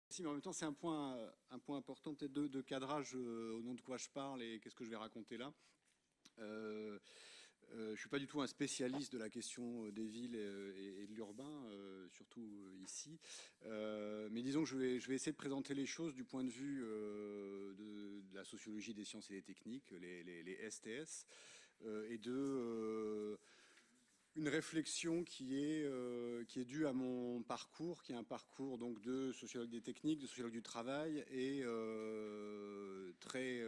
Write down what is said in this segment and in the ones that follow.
Si, mais en même temps, c'est un point important peut-être de cadrage au nom de quoi je parle et qu'est-ce que je vais raconter là. Euh, je ne suis pas du tout un spécialiste de la question des villes et de l'urbain, surtout ici. Mais disons que je vais essayer de présenter les choses du point de vue de la sociologie des sciences et des techniques, les STS, et une réflexion qui est due à mon parcours, qui est un parcours donc de sociologue des techniques, de sociologue du travail et très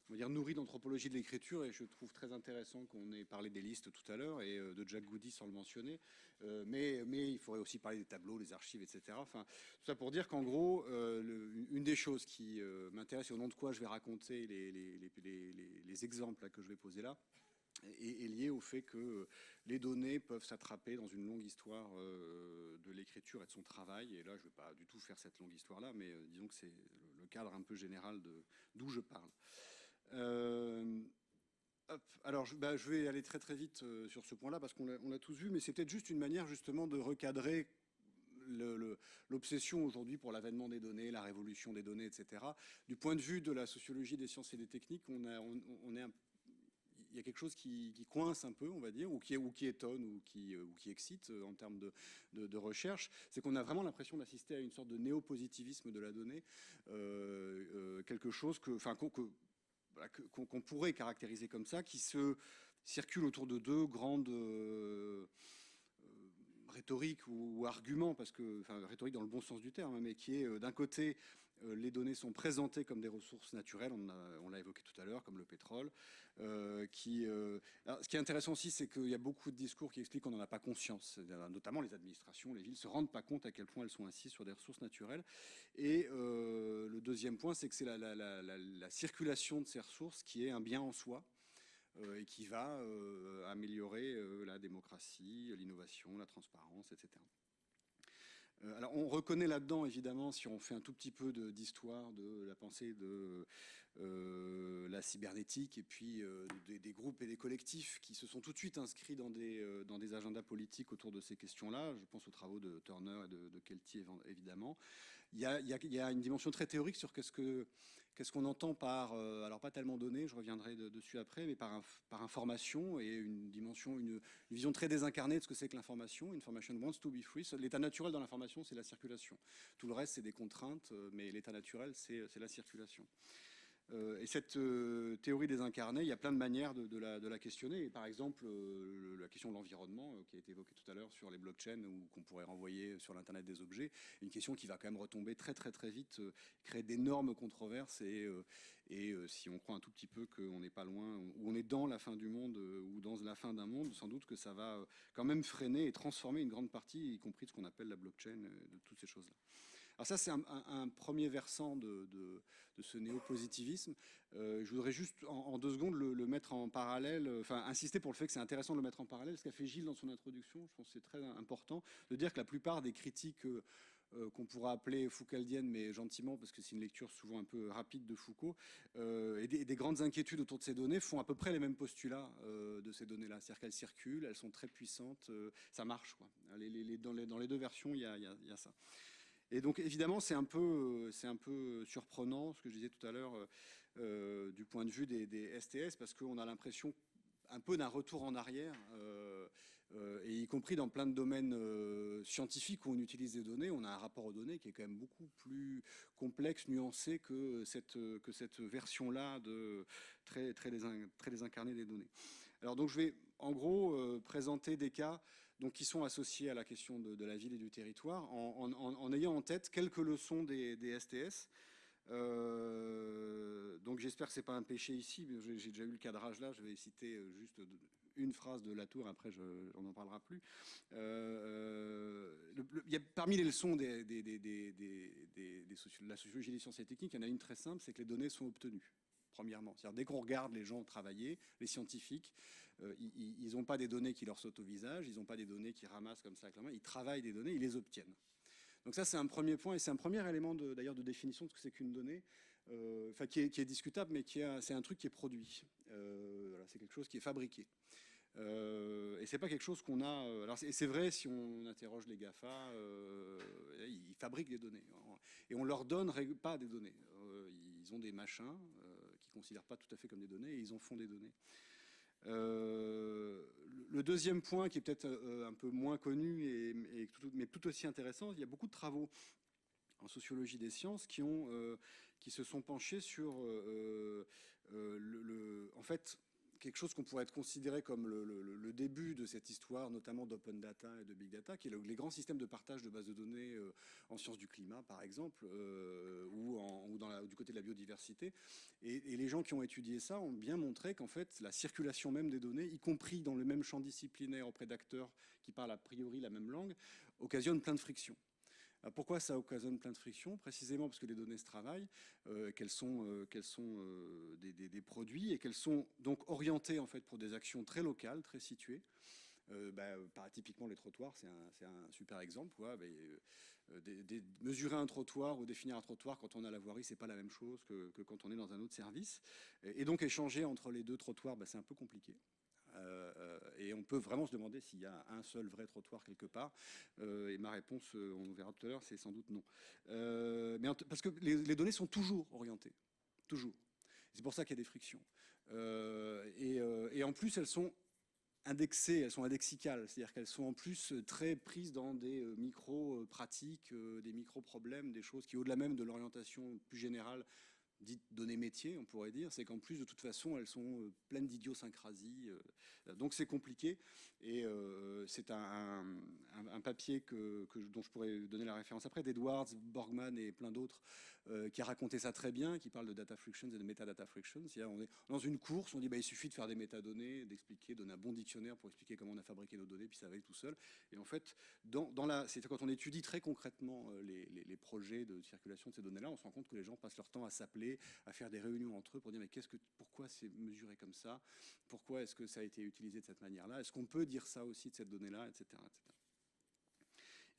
on va dire nourri d'anthropologie de l'écriture. Et je trouve très intéressant qu'on ait parlé des listes tout à l'heure et de Jack Goody sans le mentionner. Mais il faudrait aussi parler des tableaux, des archives, etc. Enfin, tout ça pour dire qu'en gros, une des choses qui m'intéresse et au nom de quoi je vais raconter les exemples là, que je vais poser là, est lié au fait que les données peuvent s'attraper dans une longue histoire de l'écriture et de son travail. Et là, je ne vais pas du tout faire cette longue histoire-là, mais disons que c'est le cadre un peu général d'où je parle. Euh, alors, je vais aller très très vite sur ce point-là parce qu'on l'a tous vu, mais c'est peut-être juste une manière justement de recadrer l'obsession aujourd'hui pour l'avènement des données, la révolution des données, etc. Du point de vue de la sociologie des sciences et des techniques, il y a quelque chose qui coince un peu, on va dire, ou qui étonne, ou qui excite en termes de recherche, c'est qu'on a vraiment l'impression d'assister à une sorte de néo-positivisme de la donnée, quelque chose qu'on pourrait caractériser comme ça, qui se circule autour de deux grandes rhétorique ou argument, parce que, enfin, rhétorique dans le bon sens du terme, mais qui est d'un côté, les données sont présentées comme des ressources naturelles, on l'a évoqué tout à l'heure, comme le pétrole. Alors, ce qui est intéressant aussi, c'est qu'il y a beaucoup de discours qui expliquent qu'on n'en a pas conscience, notamment les administrations, les villes ne se rendent pas compte à quel point elles sont assises sur des ressources naturelles. Et le deuxième point, c'est que c'est la circulation de ces ressources qui est un bien en soi et qui va améliorer la démocratie, l'innovation, la transparence, etc. Alors on reconnaît là-dedans, évidemment, si on fait un tout petit peu d'histoire de la pensée de la cybernétique et puis des groupes et des collectifs qui se sont tout de suite inscrits dans des agendas politiques autour de ces questions-là. Je pense aux travaux de Turner et de Kelty, évidemment. Il y a une dimension très théorique sur qu'est-ce qu'on entend par, alors pas tellement données, je reviendrai dessus après, mais par information, et une dimension, une vision très désincarnée de ce que c'est que l'information. Information wants to be free. L'état naturel dans l'information, c'est la circulation. Tout le reste, c'est des contraintes, mais l'état naturel, c'est la circulation. Et cette théorie désincarnée, il y a plein de manières de la questionner. Et par exemple, la question de l'environnement, qui a été évoquée tout à l'heure sur les blockchains, ou qu'on pourrait renvoyer sur l'Internet des objets, une question qui va quand même retomber très très très vite, créer d'énormes controverses. Et si on croit un tout petit peu qu'on n'est pas loin, ou on est dans la fin du monde, ou dans la fin d'un monde, sans doute que ça va quand même freiner et transformer une grande partie, y compris de ce qu'on appelle la blockchain, de toutes ces choses-là. Alors ça, c'est un premier versant de ce néo-positivisme. Je voudrais juste, en 2 secondes, le mettre en parallèle, enfin, insister pour le fait que c'est intéressant de le mettre en parallèle, ce qu'a fait Gilles dans son introduction. Je pense que c'est très important de dire que la plupart des critiques qu'on pourra appeler foucaldiennes, mais gentiment, parce que c'est une lecture souvent un peu rapide de Foucault, et des grandes inquiétudes autour de ces données font à peu près les mêmes postulats de ces données-là. C'est-à-dire qu'elles circulent, elles sont très puissantes, ça marche, quoi. Dans les deux versions, il y a ça. Et donc évidemment, c'est un peu surprenant ce que je disais tout à l'heure du point de vue des STS, parce qu'on a l'impression un peu d'un retour en arrière, et y compris dans plein de domaines scientifiques où on utilise des données, on a un rapport aux données qui est quand même beaucoup plus complexe, nuancé que cette version-là très désincarnée des données. Alors donc je vais en gros présenter des cas donc, qui sont associés à la question de la ville et du territoire, en ayant en tête quelques leçons des STS. Donc j'espère que c'est pas un péché ici, mais j'ai déjà eu le cadrage là, je vais citer juste une phrase de Latour, après on n'en parlera plus. Parmi les leçons de la sociologie des sciences et techniques, il y en a une très simple, c'est que les données sont obtenues. Premièrement, c'est-à-dire dès qu'on regarde les gens travailler, les scientifiques, ils n'ont pas des données qui leur sautent au visage, ils n'ont pas des données qu'ils ramassent comme ça avec la main, ils travaillent des données, ils les obtiennent. Donc ça, c'est un premier point, et c'est un premier élément d'ailleurs de définition de ce que c'est qu'une donnée, qui est discutable, mais c'est un truc qui est produit. Voilà, c'est quelque chose qui est fabriqué. Et c'est pas quelque chose qu'on a. Alors c'est vrai si on interroge les GAFA, ils fabriquent des données. Et on leur donne pas des données. Ils ont des machins qu'ils ne considèrent pas tout à fait comme des données et ils en font des données. Le deuxième point qui est peut-être un peu moins connu mais tout aussi intéressant, il y a beaucoup de travaux en sociologie des sciences qui se sont penchés sur en fait quelque chose qu'on pourrait être considéré comme le début de cette histoire, notamment d'open data et de big data, qui est les grands systèmes de partage de bases de données en sciences du climat, par exemple, ou du côté de la biodiversité. Et les gens qui ont étudié ça ont bien montré qu'en fait, la circulation même des données, y compris dans le même champ disciplinaire auprès d'acteurs qui parlent a priori la même langue, occasionne plein de frictions. Pourquoi ça occasionne plein de frictions? Précisément parce que les données se travaillent, qu'elles sont des produits et qu'elles sont donc orientées en fait pour des actions très locales, très situées. Typiquement les trottoirs, c'est un super exemple. Mesurer un trottoir ou définir un trottoir quand on a la voirie, c'est pas la même chose que quand on est dans un autre service. Et donc échanger entre les deux trottoirs, c'est un peu compliqué. Et on peut vraiment se demander s'il y a un seul vrai trottoir quelque part. Et ma réponse, on verra tout à l'heure, c'est sans doute non. Parce que les données sont toujours orientées. Toujours. C'est pour ça qu'il y a des frictions. Et en plus, elles sont indexées, elles sont indexicales. C'est-à-dire qu'elles sont en plus très prises dans des micro-pratiques, des micro-problèmes, des choses qui, au-delà même de l'orientation plus générale, dites données métiers, on pourrait dire, c'est qu'en plus, de toute façon, elles sont pleines d'idiosyncrasie. Donc c'est compliqué. Et c'est un papier dont je pourrais donner la référence après, d'Edwards, Borgman et plein d'autres, qui a raconté ça très bien, qui parle de data frictions et de metadata frictions. C'est-à-dire on est dans une course, on dit il suffit de faire des métadonnées, d'expliquer, donner un bon dictionnaire pour expliquer comment on a fabriqué nos données, puis ça va aller tout seul. Et en fait, c'est quand on étudie très concrètement les projets de circulation de ces données-là, on se rend compte que les gens passent leur temps à s'appeler, à faire des réunions entre eux pour dire pourquoi c'est mesuré comme ça, pourquoi est-ce que ça a été utilisé de cette manière-là, est-ce qu'on peut dire ça aussi de cette donnée-là, etc., etc.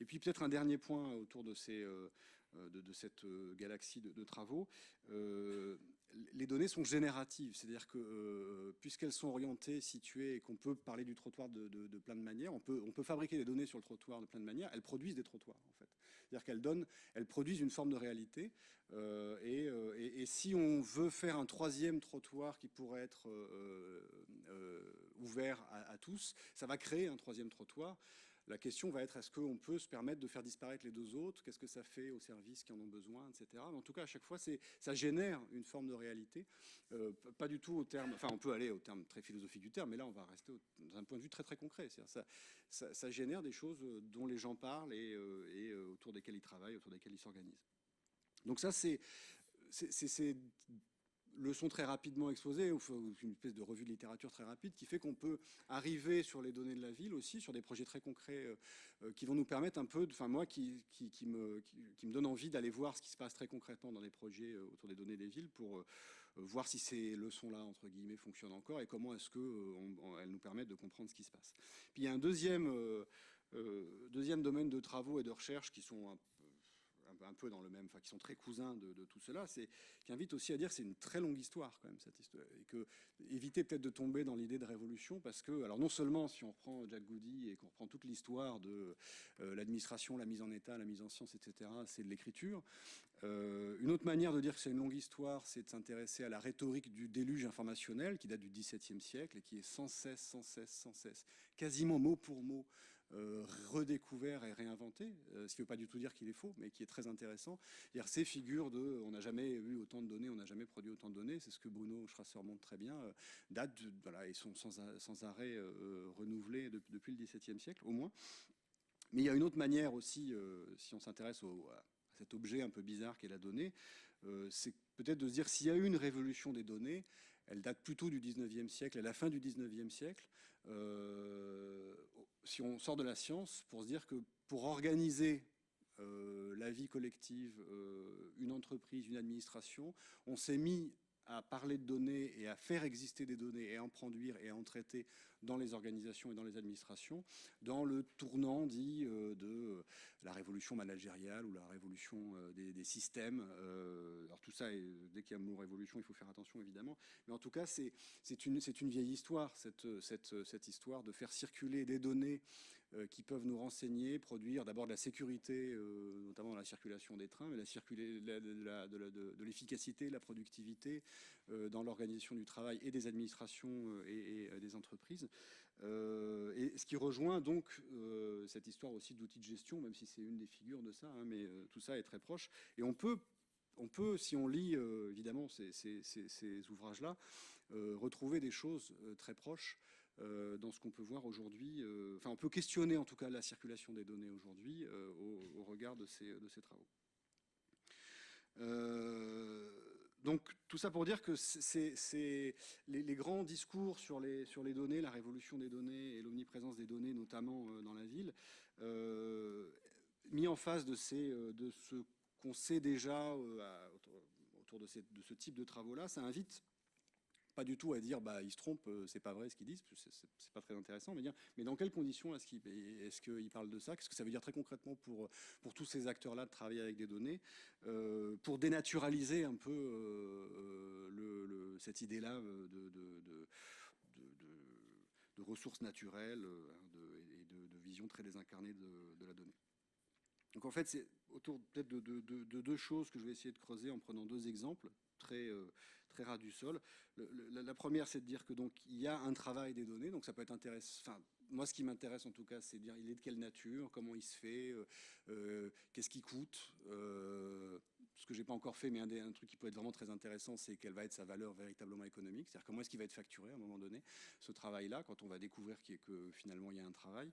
Et puis peut-être un dernier point autour de cette galaxie de travaux. Les données sont génératives, c'est-à-dire que puisqu'elles sont orientées, situées, et qu'on peut parler du trottoir de plein de manières, on peut fabriquer des données sur le trottoir de plein de manières, elles produisent des trottoirs en fait. C'est-à-dire qu'elles produisent une forme de réalité. Et si on veut faire un troisième trottoir qui pourrait être ouvert à tous, ça va créer un troisième trottoir. La question va être, est-ce qu'on peut se permettre de faire disparaître les deux autres? Qu'est-ce que ça fait aux services qui en ont besoin, etc. Mais en tout cas, à chaque fois, ça génère une forme de réalité. Pas du tout au terme, enfin on peut aller au terme très philosophique du terme, mais là on va rester dans un point de vue très très concret. Ça génère des choses dont les gens parlent et autour desquelles ils travaillent, autour desquelles ils s'organisent. Donc ça, c'est leçon très rapidement exposée, ou une espèce de revue de littérature très rapide, qui fait qu'on peut arriver sur les données de la ville aussi, sur des projets très concrets qui vont nous permettre un peu, moi qui me donne envie d'aller voir ce qui se passe très concrètement dans les projets autour des données des villes pour voir si ces leçons-là, entre guillemets, fonctionnent encore et comment est-ce qu'elles nous permettent de comprendre ce qui se passe. Puis il y a un deuxième domaine de travaux et de recherche qui sont un peu dans le même, enfin qui sont très cousins de tout cela, qui invite aussi à dire que c'est une très longue histoire quand même cette histoire, et que éviter peut-être de tomber dans l'idée de révolution, parce que alors non seulement si on reprend Jack Goody et qu'on reprend toute l'histoire de l'administration, la mise en état, la mise en science, etc., c'est de l'écriture. Une autre manière de dire que c'est une longue histoire, c'est de s'intéresser à la rhétorique du déluge informationnel qui date du XVIIe siècle et qui est sans cesse, quasiment mot pour mot, redécouvert et réinventé, ce qui ne veut pas du tout dire qu'il est faux, mais qui est très intéressant. Ces figures de on n'a jamais eu autant de données, on n'a jamais produit autant de données, c'est ce que Bruno Schrasser montre très bien, datent et sont sans arrêt renouvelées depuis le XVIIe siècle, au moins. Mais il y a une autre manière aussi, si on s'intéresse à cet objet un peu bizarre qu'est la donnée, c'est peut-être de se dire s'il y a eu une révolution des données, elle date plutôt du 19e siècle, à la fin du 19e siècle, si on sort de la science, pour se dire que pour organiser la vie collective, une entreprise, une administration, on s'est mis à parler de données et à faire exister des données et à en produire et à en traiter dans les organisations et dans les administrations, dans le tournant dit de la révolution managériale ou la révolution des systèmes. Alors tout ça, dès qu'il y a un mot révolution, il faut faire attention évidemment. Mais en tout cas, c'est une vieille histoire, cette histoire de faire circuler des données qui peuvent nous renseigner, produire d'abord de la sécurité, notamment dans la circulation des trains, mais de l'efficacité, de la productivité dans l'organisation du travail et des administrations et des entreprises. Et ce qui rejoint donc cette histoire aussi d'outils de gestion, même si c'est une des figures de ça, hein, mais tout ça est très proche. Et on peut, si on lit évidemment ces ouvrages-là, retrouver des choses très proches dans ce qu'on peut voir aujourd'hui. Enfin, on peut questionner en tout cas la circulation des données aujourd'hui au regard de ces travaux. Donc tout ça pour dire que les grands discours sur les données, la révolution des données et l'omniprésence des données, notamment dans la ville, mis en face de ce qu'on sait déjà autour de ce type de travaux-là, ça invite pas du tout à dire bah ils se trompent, c'est pas vrai ce qu'ils disent, c'est pas très intéressant, mais dans quelles conditions est-ce qu'ils parlent de ça? Qu'est-ce que ça veut dire très concrètement pour tous ces acteurs-là de travailler avec des données, pour dénaturaliser un peu cette idée-là de ressources naturelles et de vision très désincarnée de la donnée. Donc en fait, c'est autour peut-être de deux choses que je vais essayer de creuser en prenant deux exemples très ras du sol. La première, c'est de dire que donc il y a un travail des données, donc ça peut être intéressant. Enfin, moi, ce qui m'intéresse en tout cas, c'est de dire il est de quelle nature, comment il se fait, qu'est-ce qui coûte. Ce que j'ai pas encore fait, mais un truc qui peut être vraiment très intéressant, c'est quelle va être sa valeur véritablement économique, c'est-à-dire comment est-ce qu'il va être facturé à un moment donné, ce travail-là, quand on va découvrir que finalement il y a un travail.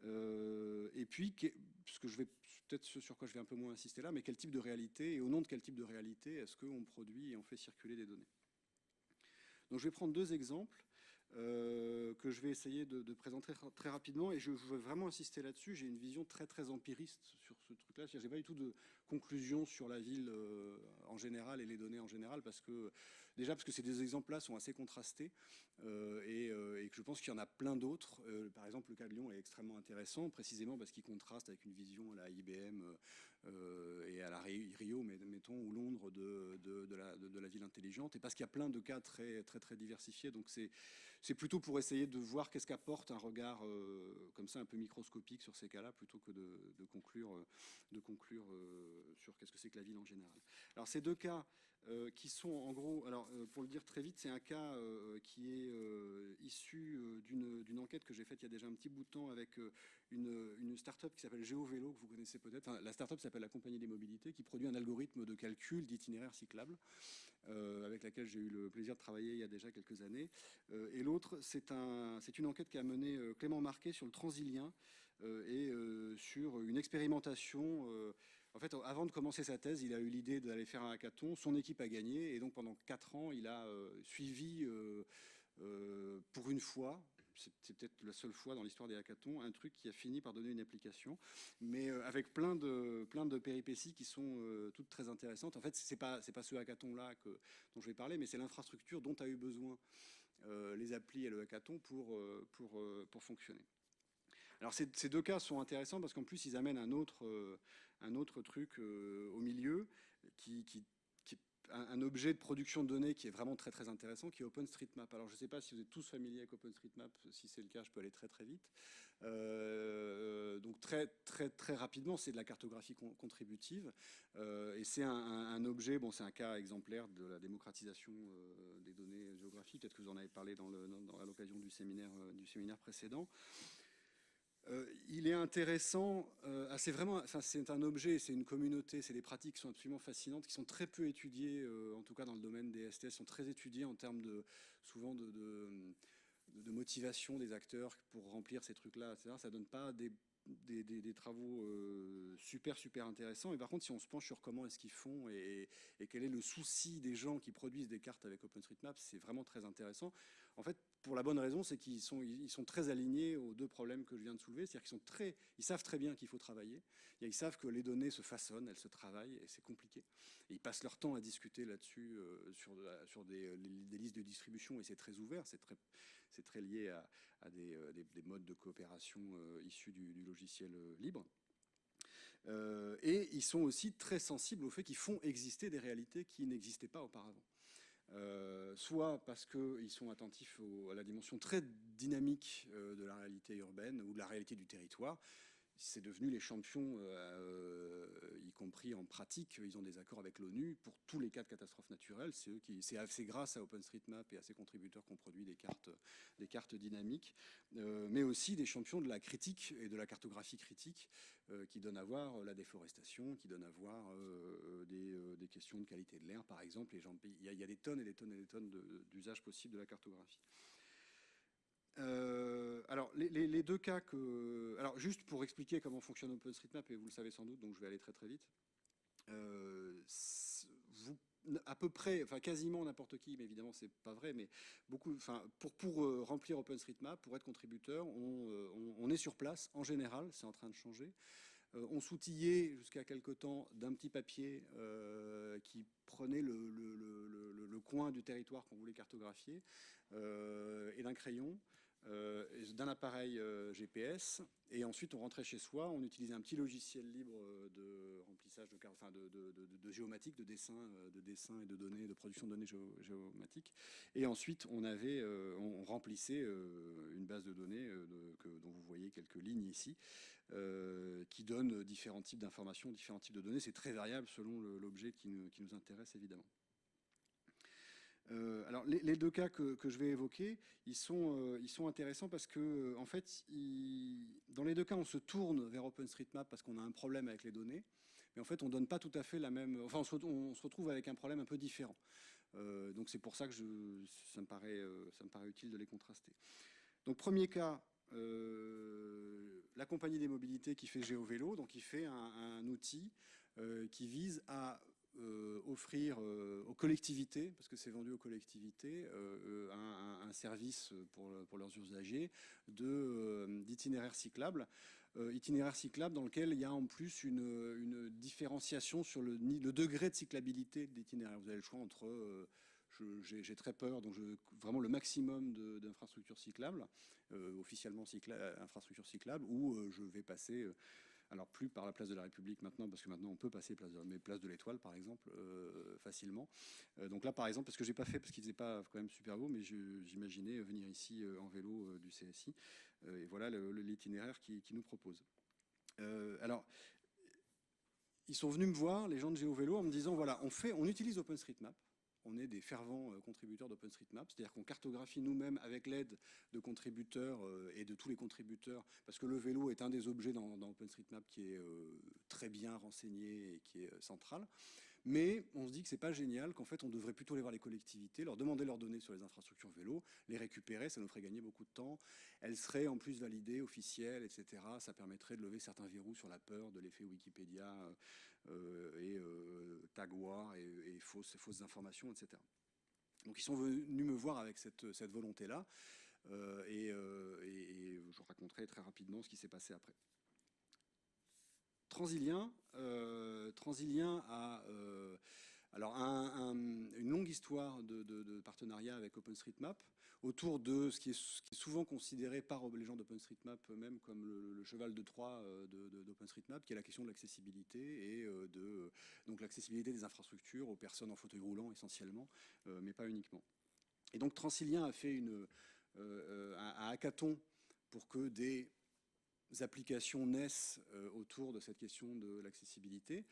Et puis, peut-être ce sur quoi je vais un peu moins insister là, mais quel type de réalité et au nom de quel type de réalité est-ce qu'on produit et on fait circuler des données. Donc je vais prendre deux exemples que je vais essayer de présenter très rapidement, et je veux vraiment insister là-dessus. J'ai une vision très très empiriste sur ce truc-là. J'ai pas du tout de conclusion sur la ville en général et les données en général, parce que ces deux exemples-là sont assez contrastés et que je pense qu'il y en a plein d'autres. Par exemple, le cas de Lyon est extrêmement intéressant, précisément parce qu'il contraste avec une vision à la IBM et à la Rio, mettons, ou Londres de la ville intelligente, et parce qu'il y a plein de cas très très très diversifiés. Donc c'est plutôt pour essayer de voir qu'est-ce qu'apporte un regard comme ça un peu microscopique sur ces cas-là, plutôt que de conclure sur qu'est-ce que c'est que la ville en général. Alors ces deux cas qui sont en gros, pour le dire très vite, c'est un cas qui est issu d'une enquête que j'ai faite il y a déjà un petit bout de temps avec une start-up qui s'appelle GeoVélo, que vous connaissez peut-être. Enfin, la start-up s'appelle la Compagnie des Mobilités, qui produit un algorithme de calcul d'itinéraires cyclables, avec laquelle j'ai eu le plaisir de travailler il y a déjà quelques années. Et l'autre, c'est une enquête qu'a menée Clément Marquet sur le Transilien et sur une expérimentation. En fait, avant de commencer sa thèse, il a eu l'idée d'aller faire un hackathon. Son équipe a gagné, et donc pendant 4 ans, il a suivi pour une fois, c'est peut-être la seule fois dans l'histoire des hackathons, un truc qui a fini par donner une application, mais avec plein de péripéties qui sont toutes très intéressantes. En fait, c'est pas ce hackathon-là dont je vais parler, mais c'est l'infrastructure dont a eu besoin les applis et le hackathon pour fonctionner. Alors ces deux cas sont intéressants parce qu'en plus ils amènent un autre truc au milieu qui est un objet de production de données qui est vraiment très très intéressant, qui est OpenStreetMap. Alors je ne sais pas si vous êtes tous familiers avec OpenStreetMap. Si c'est le cas, je peux aller très très vite. Donc très très très rapidement, c'est de la cartographie contributive et c'est un objet. Bon, c'est un cas exemplaire de la démocratisation des données géographiques. Peut-être que vous en avez parlé à l'occasion du séminaire précédent. Il est intéressant, c'est un objet, c'est une communauté, c'est des pratiques qui sont absolument fascinantes, qui sont très peu étudiées, en tout cas dans le domaine des STS, sont très étudiées en termes souvent de motivation des acteurs pour remplir ces trucs-là, etc. Ça donne pas des travaux super intéressants. Et par contre, si on se penche sur comment est-ce qu'ils font et quel est le souci des gens qui produisent des cartes avec OpenStreetMap, c'est vraiment très intéressant. En fait, pour la bonne raison, c'est qu'ils sont très alignés aux deux problèmes que je viens de soulever. C'est-à-dire qu'ils savent très bien qu'il faut travailler. Ils savent que les données se façonnent, elles se travaillent, et c'est compliqué. Et ils passent leur temps à discuter là-dessus sur des listes de distribution, et c'est très ouvert, c'est très lié à des modes de coopération issus du logiciel libre. Et ils sont aussi très sensibles au fait qu'ils font exister des réalités qui n'existaient pas auparavant. soit parce qu'ils sont attentifs à la dimension très dynamique de la réalité urbaine ou de la réalité du territoire. C'est devenu les champions, y compris en pratique. Ils ont des accords avec l'ONU pour tous les cas de catastrophes naturelles. C'est grâce à OpenStreetMap et à ses contributeurs qu'on produit des cartes dynamiques, mais aussi des champions de la critique et de la cartographie critique, qui donnent à voir la déforestation, qui donnent à voir des questions de qualité de l'air, par exemple. Il y a des tonnes et des tonnes et des tonnes d'usages possibles de la cartographie. Alors, les deux cas que... Alors, juste pour expliquer comment fonctionne OpenStreetMap, et vous le savez sans doute, donc je vais aller très très vite. Vous, à peu près, enfin quasiment n'importe qui, mais évidemment c'est pas vrai, mais beaucoup, enfin pour remplir OpenStreetMap, pour être contributeur, on est sur place en général, c'est en train de changer. On s'outillait jusqu'à quelque temps d'un petit papier qui prenait le coin du territoire qu'on voulait cartographier et d'un crayon. D'un appareil GPS, et ensuite on rentrait chez soi, on utilisait un petit logiciel libre de remplissage de cartes, enfin de géomatique, de dessin et de données, de production de données géomatiques, et ensuite on remplissait une base de données dont vous voyez quelques lignes ici, qui donne différents types d'informations, différents types de données. C'est très variable selon l'objet qui nous intéresse évidemment. Alors les deux cas que je vais évoquer, ils sont intéressants parce que en fait, dans les deux cas, on se tourne vers OpenStreetMap parce qu'on a un problème avec les données, mais en fait, on donne pas tout à fait la même. Enfin, on se retrouve avec un problème un peu différent. Donc c'est pour ça que ça me paraît utile de les contraster. Donc premier cas. La compagnie des mobilités qui fait GeoVélo, donc qui fait un outil qui vise à offrir aux collectivités, parce que c'est vendu aux collectivités, un service pour leurs usagers d'itinéraires cyclables. Itinéraires cyclables dans lequel il y a en plus une différenciation sur le degré de cyclabilité de l'itinéraire. Vous avez le choix entre... j'ai très peur, donc vraiment le maximum d'infrastructures cyclables, officiellement infrastructures cyclables, où je vais passer, alors plus par la place de la République maintenant, parce que maintenant on peut passer place de l'Étoile par exemple, facilement. Donc là par exemple, parce que j'ai pas fait, parce qu'il faisait pas quand même super beau, mais j'imaginais venir ici en vélo du CSI, et voilà l'itinéraire qui nous propose. Alors, ils sont venus me voir, les gens de GeoVélo, en me disant, voilà, on utilise OpenStreetMap, on est des fervents contributeurs d'OpenStreetMap, c'est-à-dire qu'on cartographie nous-mêmes avec l'aide de contributeurs et de tous les contributeurs, parce que le vélo est un des objets dans OpenStreetMap qui est très bien renseigné et qui est central. Mais on se dit que c'est pas génial, qu'en fait on devrait plutôt aller voir les collectivités, leur demander leurs données sur les infrastructures vélo, les récupérer, ça nous ferait gagner beaucoup de temps. Elles seraient en plus validées, officielles, etc. Ça permettrait de lever certains verrous sur la peur de l'effet Wikipédia et tag war et fausses informations, etc. Donc ils sont venus me voir avec cette volonté-là et je vous raconterai très rapidement ce qui s'est passé après. Transilien a alors une longue histoire de partenariat avec OpenStreetMap autour de ce qui est souvent considéré par les gens d'OpenStreetMap même comme le cheval de Troie d'OpenStreetMap, qui est la question de l'accessibilité et donc l'accessibilité des infrastructures aux personnes en fauteuil roulant essentiellement, mais pas uniquement. Et donc Transilien a fait un hackathon pour que des applications naissent autour de cette question de l'accessibilité.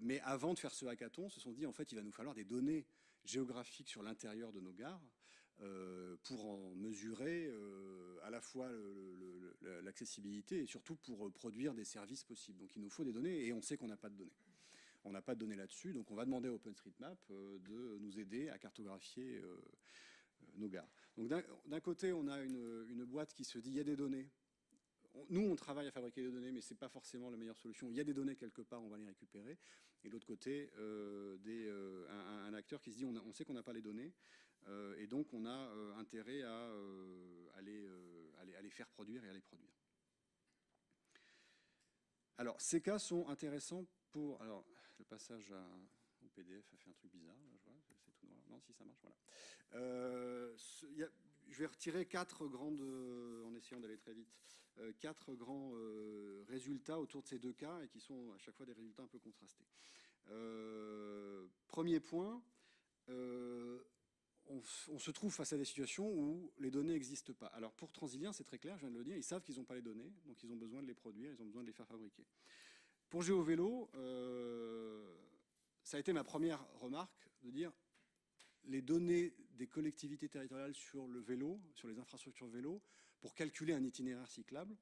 Mais avant de faire ce hackathon, se sont dit en fait il va nous falloir des données géographiques sur l'intérieur de nos gares pour en mesurer à la fois l'accessibilité et surtout pour produire des services possibles. Donc il nous faut des données et on sait qu'on n'a pas de données. On n'a pas de données là-dessus, donc on va demander à OpenStreetMap de nous aider à cartographier nos gares. Donc d'un côté, on a une boîte qui se dit il y a des données. Nous, on travaille à fabriquer des données, mais ce n'est pas forcément la meilleure solution. Il y a des données quelque part, on va les récupérer. Et de l'autre côté, un acteur qui se dit on sait qu'on n'a pas les données, et donc on a intérêt à les faire produire et à les produire. Alors, ces cas sont intéressants pour... Alors, le passage au PDF a fait un truc bizarre, là, je vois, c'est tout noir. Non, si ça marche, voilà. Je vais retirer quatre grandes, en essayant d'aller très vite, quatre grands résultats autour de ces deux cas et qui sont à chaque fois des résultats un peu contrastés. Premier point, on se trouve face à des situations où les données n'existent pas. Alors pour Transilien, c'est très clair, je viens de le dire, ils savent qu'ils n'ont pas les données, donc ils ont besoin de les produire, ils ont besoin de les faire fabriquer. Pour GeoVélo, ça a été ma première remarque de dire les données des collectivités territoriales sur le vélo, sur les infrastructures vélo, pour calculer un itinéraire cyclable,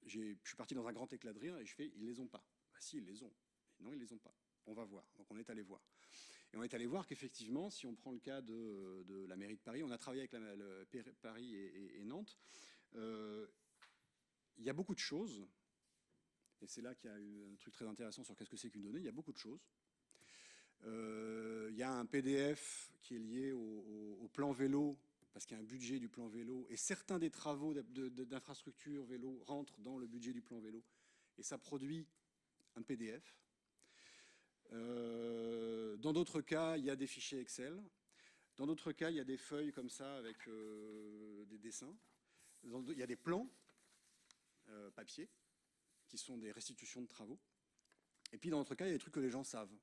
je suis parti dans un grand éclat de rire et je fais, ils les ont pas. Bah si, ils les ont. Et non, ils les ont pas. On va voir. Donc on est allé voir. Et on est allé voir qu'effectivement, si on prend le cas de la mairie de Paris, on a travaillé avec Paris et Nantes, il y a beaucoup de choses, et c'est là qu'il y a eu un truc très intéressant sur qu'est-ce que c'est qu'une donnée, il y a beaucoup de choses. Il y a un PDF qui est lié au plan vélo, parce qu'il y a un budget du plan vélo, et certains des travaux d'infrastructure vélo rentrent dans le budget du plan vélo, et ça produit un PDF. Dans d'autres cas, il y a des fichiers Excel. Dans d'autres cas, il y a des feuilles comme ça avec des dessins. Il y a des plans papier qui sont des restitutions de travaux. Et puis dans d'autres cas, il y a des trucs que les gens savent.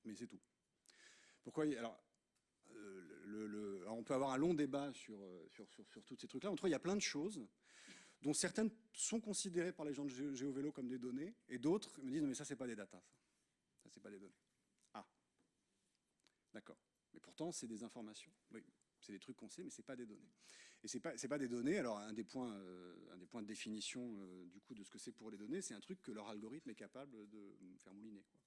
Mais c'est tout. Pourquoi alors, on peut avoir un long débat sur tous ces trucs-là. En tout cas, il y a plein de choses dont certaines sont considérées par les gens de GeoVélo comme des données, et d'autres me disent, non mais ça, c'est pas des datas. Ça, c'est pas des données. Ah, d'accord. Mais pourtant, c'est des informations. Oui, c'est des trucs qu'on sait, mais c'est pas des données. Et c'est pas des données. Alors, un des points de définition du coup de ce que c'est pour les données, c'est un truc que leur algorithme est capable de faire mouliner, quoi.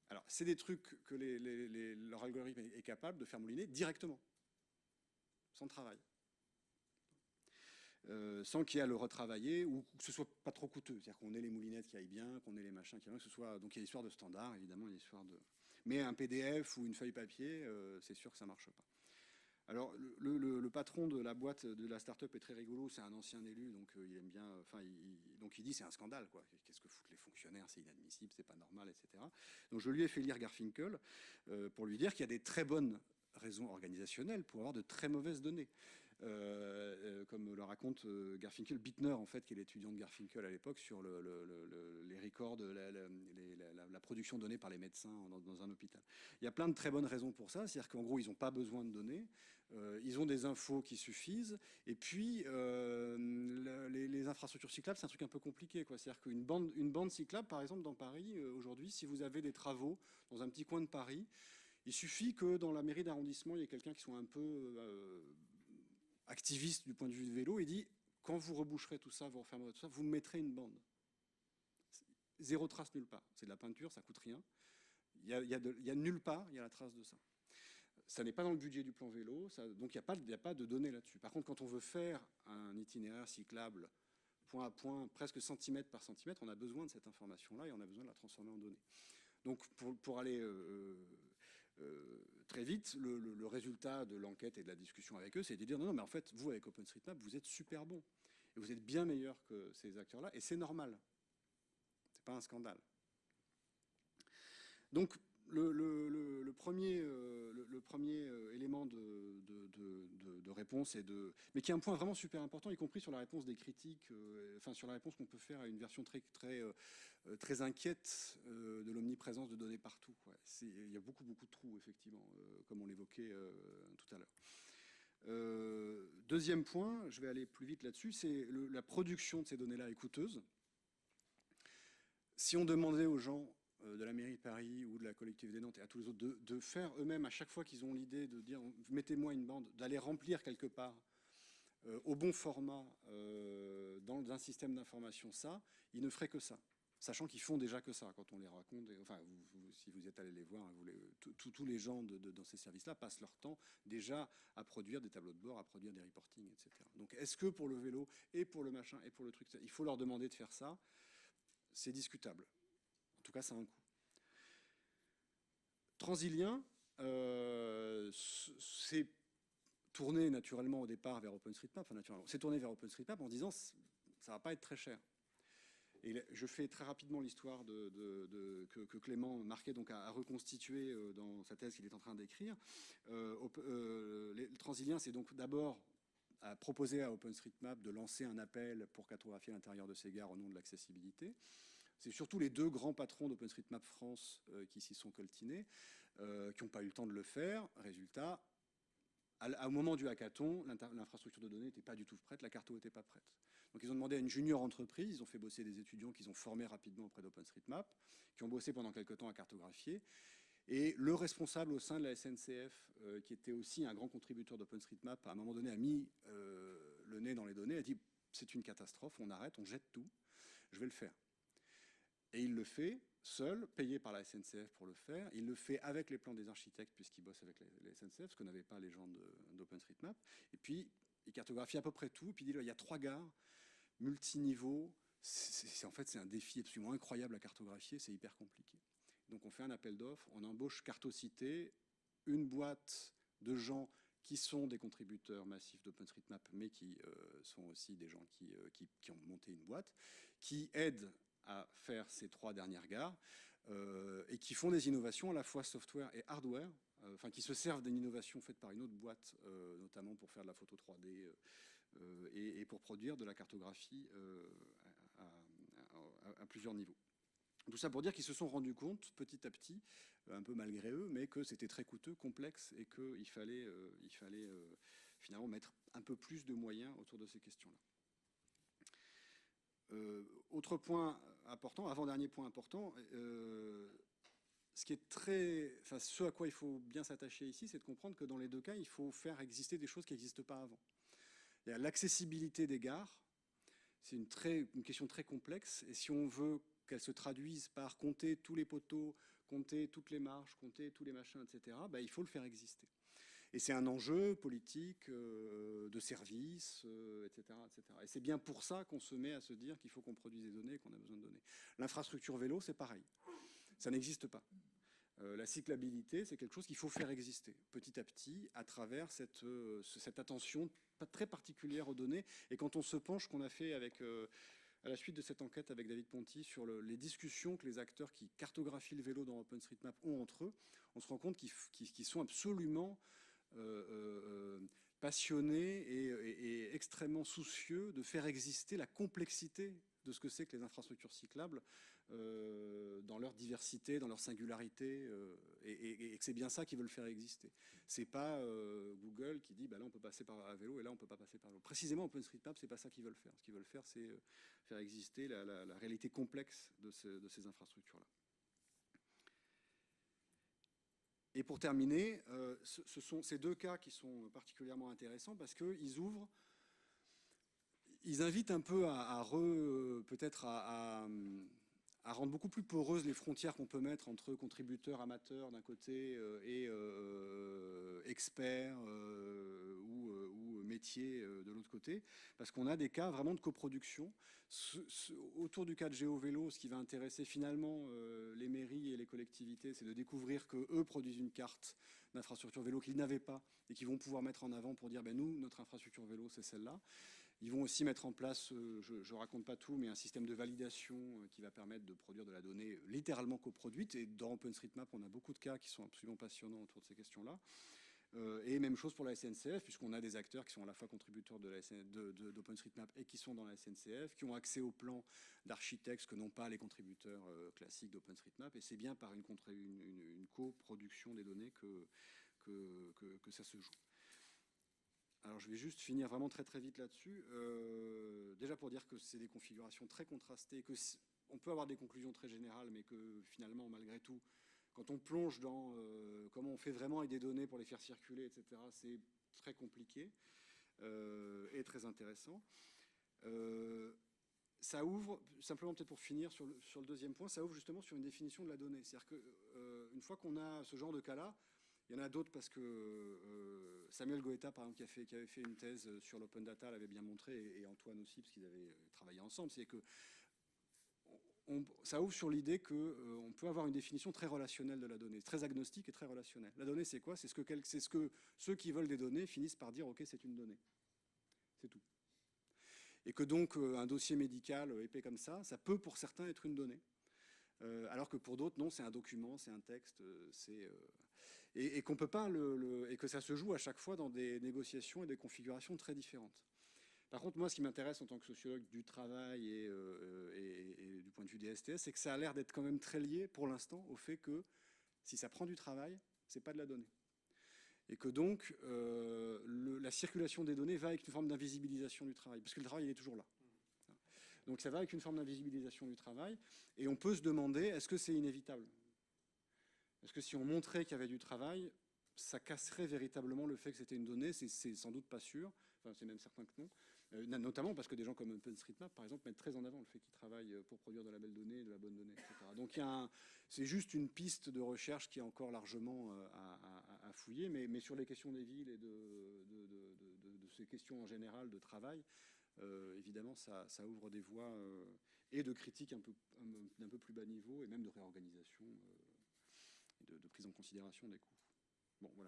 Alors, c'est des trucs que leur algorithme est capable de faire mouliner directement, sans travail. Sans qu'il y ait à le retravailler ou que ce soit pas trop coûteux. C'est-à-dire qu'on ait les moulinettes qui aillent bien, qu'on ait les machins qui aillent bien, que ce soit... Donc il y a l'histoire de standard, évidemment, il y a l'histoire de... Mais un PDF ou une feuille papier, c'est sûr que ça marche pas. Alors, le patron de la boîte, de la start-up est très rigolo, c'est un ancien élu, donc il aime bien... Enfin, donc il dit c'est un scandale, quoi. Qu'est-ce que foutent les fonctionnaires, c'est inadmissible, c'est pas normal, etc. Donc je lui ai fait lire Garfinkel pour lui dire qu'il y a des très bonnes raisons organisationnelles pour avoir de très mauvaises données. Comme le raconte Garfinkel, Bittner, en fait, qui est l'étudiant de Garfinkel à l'époque, sur les records, la production donnée par les médecins dans un hôpital. Il y a plein de très bonnes raisons pour ça, c'est-à-dire qu'en gros, ils n'ont pas besoin de données, ils ont des infos qui suffisent, et puis les infrastructures cyclables, c'est un truc un peu compliqué, quoi. C'est-à-dire qu'une bande cyclable, par exemple, dans Paris, aujourd'hui, si vous avez des travaux dans un petit coin de Paris, il suffit que dans la mairie d'arrondissement, il y ait quelqu'un qui soit un peu activiste du point de vue du vélo et dit quand vous reboucherez tout ça, vous refermerez tout ça, vous mettrez une bande. Zéro trace nulle part. C'est de la peinture, ça coûte rien. Il y a nulle part, il y a la trace de ça. Ça n'est pas dans le budget du plan vélo, donc il n'y a pas de données là-dessus. Par contre, quand on veut faire un itinéraire cyclable point à point, presque centimètre par centimètre, on a besoin de cette information-là et on a besoin de la transformer en données. Donc pour aller très vite, le résultat de l'enquête et de la discussion avec eux, c'est de dire non, mais en fait, vous, avec OpenStreetMap, vous êtes super bon. Et vous êtes bien meilleur que ces acteurs-là, et c'est normal. C'est pas un scandale. Donc, le premier élément de réponse, mais qui est un point vraiment super important, y compris sur la réponse des critiques, enfin sur la réponse qu'on peut faire à une version très inquiète de l'omniprésence de données partout, quoi. Il y a beaucoup de trous, effectivement, comme on l'évoquait tout à l'heure. Deuxième point, je vais aller plus vite là-dessus, c'est la production de ces données-là est coûteuse. Si on demandait aux gens de la mairie de Paris ou de la collectivité de Nantes et à tous les autres de faire eux-mêmes, à chaque fois qu'ils ont l'idée de dire mettez-moi une bande, d'aller remplir quelque part au bon format dans un système d'information ça, ils ne feraient que ça. Sachant qu'ils font déjà que ça quand on les raconte. Enfin, si vous êtes allé les voir, tous les gens dans ces services-là passent leur temps déjà à produire des tableaux de bord, à produire des reportings, etc. Donc est-ce que pour le vélo et pour le machin et pour le truc, il faut leur demander de faire ça? C'est discutable. En tout cas, ça a un coût. Transilien, c'est tourné naturellement au départ vers OpenStreetMap. Enfin, naturellement, c'est tourné vers OpenStreetMap en disant ça va pas être très cher. Et je fais très rapidement l'histoire que Clément Marquet donc, a reconstitué dans sa thèse qu'il est en train d'écrire. Le Transilien, c'est donc d'abord proposé à OpenStreetMap de lancer un appel pour cartographier l'intérieur de ces gares au nom de l'accessibilité. C'est surtout les deux grands patrons d'OpenStreetMap France qui s'y sont coltinés, qui n'ont pas eu le temps de le faire. Résultat, au moment du hackathon, l'infrastructure de données n'était pas du tout prête, la carto n'était pas prête. Donc ils ont demandé à une junior entreprise, ils ont fait bosser des étudiants qu'ils ont formés rapidement auprès d'OpenStreetMap, qui ont bossé pendant quelques temps à cartographier. Et le responsable au sein de la SNCF, qui était aussi un grand contributeur d'OpenStreetMap, à un moment donné a mis le nez dans les données, a dit c'est une catastrophe, on arrête, on jette tout, je vais le faire. Et il le fait seul, payé par la SNCF pour le faire. Il le fait avec les plans des architectes, puisqu'il bosse avec les SNCF, ce que n'avaient pas les gens d'OpenStreetMap. Et puis, il cartographie à peu près tout. Et puis, il dit, il y a 3 gares, multiniveaux. En fait, c'est un défi absolument incroyable à cartographier. C'est hyper compliqué. Donc, on fait un appel d'offres. On embauche Cartocité, une boîte de gens qui sont des contributeurs massifs d'OpenStreetMap, mais qui sont aussi des gens qui ont monté une boîte, qui aident à faire ces 3 dernières gares et qui font des innovations à la fois software et hardware, enfin qui se servent d'une innovation faite par une autre boîte, notamment pour faire de la photo 3D et pour produire de la cartographie à plusieurs niveaux. Tout ça pour dire qu'ils se sont rendus compte petit à petit, un peu malgré eux, mais que c'était très coûteux, complexe et qu'il fallait, finalement mettre un peu plus de moyens autour de ces questions-là. Autre point important, avant-dernier point important, ce à quoi il faut bien s'attacher ici, c'est de comprendre que dans les deux cas, il faut faire exister des choses qui n'existent pas avant. L'accessibilité des gares, c'est une question très complexe, et si on veut qu'elle se traduise par compter tous les poteaux, compter toutes les marches, compter tous les machins, etc., il faut le faire exister. Et c'est un enjeu politique, de service, etc., etc. Et c'est bien pour ça qu'on se met à se dire qu'il faut qu'on produise des données et qu'on a besoin de données. L'infrastructure vélo, c'est pareil. Ça n'existe pas. La cyclabilité, c'est quelque chose qu'il faut faire exister petit à petit à travers cette attention très particulière aux données. Et quand on se penche, qu'on a fait à la suite de cette enquête avec David Ponty sur les discussions que les acteurs qui cartographient le vélo dans OpenStreetMap ont entre eux, on se rend compte qu'ils sont absolument passionnés et extrêmement soucieux de faire exister la complexité de ce que c'est que les infrastructures cyclables dans leur diversité, dans leur singularité, et que c'est bien ça qu'ils veulent faire exister. C'est pas Google qui dit là on peut passer par à vélo et là on peut pas passer par vélo. Précisément OpenStreetMap, c'est pas ça qu'ils veulent faire. Ce qu'ils veulent faire, c'est faire exister la réalité complexe de ces infrastructures-là. Et pour terminer, ce sont ces deux cas qui sont particulièrement intéressants parce qu'ils invitent un peu peut-être à rendre beaucoup plus poreuses les frontières qu'on peut mettre entre contributeurs amateurs d'un côté et experts ou métiers de l'autre côté, parce qu'on a des cas vraiment de coproduction. Autour du cas de GeoVélo, ce qui va intéresser finalement les mairies et les collectivités, c'est de découvrir qu'eux produisent une carte d'infrastructure vélo qu'ils n'avaient pas et qu'ils vont pouvoir mettre en avant pour dire nous, notre infrastructure vélo, c'est celle-là. Ils vont aussi mettre en place, je ne raconte pas tout, mais un système de validation qui va permettre de produire de la donnée littéralement coproduite. Et dans OpenStreetMap, on a beaucoup de cas qui sont absolument passionnants autour de ces questions-là. Et même chose pour la SNCF, puisqu'on a des acteurs qui sont à la fois contributeurs d'OpenStreetMap et qui sont dans la SNCF, qui ont accès aux plans d'architectes que n'ont pas les contributeurs classiques d'OpenStreetMap. Et c'est bien par une coproduction des données que ça se joue. Alors je vais juste finir vraiment très très vite là-dessus. Déjà pour dire que c'est des configurations très contrastées, on peut avoir des conclusions très générales, mais que finalement, malgré tout, quand on plonge dans comment on fait vraiment avec des données pour les faire circuler, etc., c'est très compliqué et très intéressant. Ça ouvre, simplement peut-être pour finir sur le deuxième point, ça ouvre justement sur une définition de la donnée. C'est-à-dire qu'une fois qu'on a ce genre de cas-là, il y en a d'autres parce que Samuel Goeta, par exemple, qui avait fait une thèse sur l'open data, l'avait bien montré, et Antoine aussi, parce qu'ils avaient travaillé ensemble, c'est que ça ouvre sur l'idée qu'on peut avoir une définition très relationnelle de la donnée, très agnostique et très relationnelle. La donnée, c'est quoi? C'est ce que ceux qui veulent des données finissent par dire, OK, c'est une donnée. C'est tout. Et que donc, un dossier médical épais comme ça peut pour certains être une donnée. Alors que pour d'autres, non, c'est un document, c'est un texte, et qu'on peut pas et que ça se joue à chaque fois dans des négociations et des configurations très différentes. Par contre, moi, ce qui m'intéresse en tant que sociologue du travail et du point de vue des STS, c'est que ça a l'air d'être quand même très lié, pour l'instant, au fait que si ça prend du travail, c'est pas de la donnée. Et que donc, la circulation des données va avec une forme d'invisibilisation du travail, parce que le travail, il est toujours là. Donc ça va avec une forme d'invisibilisation du travail, et on peut se demander, est-ce que c'est inévitable? Est-ce que si on montrait qu'il y avait du travail, ça casserait véritablement le fait que c'était une donnée? C'est sans doute pas sûr, enfin c'est même certain que non. Notamment parce que des gens comme OpenStreetMap, par exemple, mettent très en avant le fait qu'ils travaillent pour produire de la belle donnée, de la bonne donnée, etc. Donc c'est juste une piste de recherche qui est encore largement à fouiller, mais sur les questions des villes et de ces questions en général de travail, évidemment, ça ouvre des voies et de critique d'un peu plus bas niveau et même de réorganisation et de prise en considération des coûts. Bon, voilà.